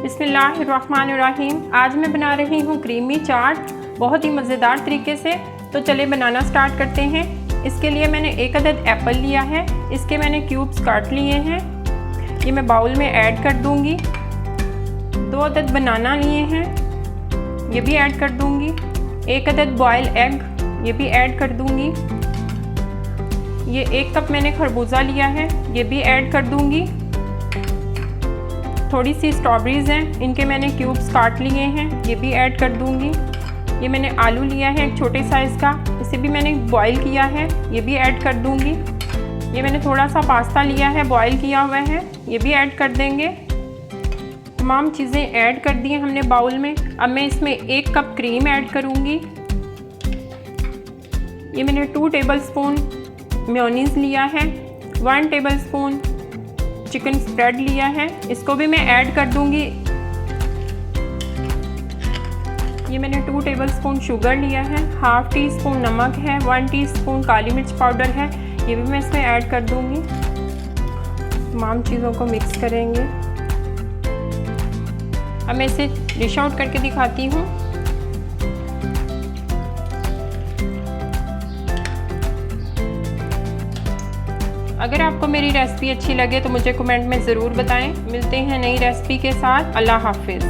बिस्मिल्लाहिर्रहमानिर्रहीम। आज मैं बना रही हूँ क्रीमी चाट बहुत ही मज़ेदार तरीके से। तो चले बनाना स्टार्ट करते हैं। इसके लिए मैंने 1 अदद एप्पल लिया है, इसके मैंने क्यूब्स काट लिए हैं, ये मैं बाउल में ऐड कर दूँगी। 2 अदद बनाना लिए हैं, ये भी ऐड कर दूँगी। 1 अदद बॉयल एग, ये भी ऐड कर दूँगी। ये 1 कप मैंने खरबूजा लिया है, ये भी ऐड कर दूँगी। थोड़ी सी स्ट्रॉबेरीज़ हैं, इनके मैंने क्यूब्स काट लिए हैं, ये भी ऐड कर दूँगी। ये मैंने आलू लिया है एक छोटे साइज़ का, इसे भी मैंने बॉईल किया है, ये भी ऐड कर दूँगी। ये मैंने थोड़ा सा पास्ता लिया है, बॉईल किया हुआ है, ये भी ऐड कर देंगे। तमाम चीज़ें ऐड कर दी हैं हमने बाउल में। अब मैं इसमें 1 कप क्रीम ऐड करूँगी। ये मैंने 2 टेबलस्पून मेयोनीज़ लिया है, 1 टेबलस्पून चिकन स्प्रेड लिया है, इसको भी मैं ऐड कर दूंगी। ये मैंने 2 टेबलस्पून शुगर लिया है, ½ टीस्पून नमक है, 1 टीस्पून काली मिर्च पाउडर है, ये भी मैं इसमें ऐड कर दूंगी। तमाम चीज़ों को मिक्स करेंगे। अब मैं इसे डिश आउट करके दिखाती हूँ। अगर आपको मेरी रेसिपी अच्छी लगे तो मुझे कमेंट में ज़रूर बताएं। मिलते हैं नई रेसिपी के साथ। अल्लाह हाफिज़।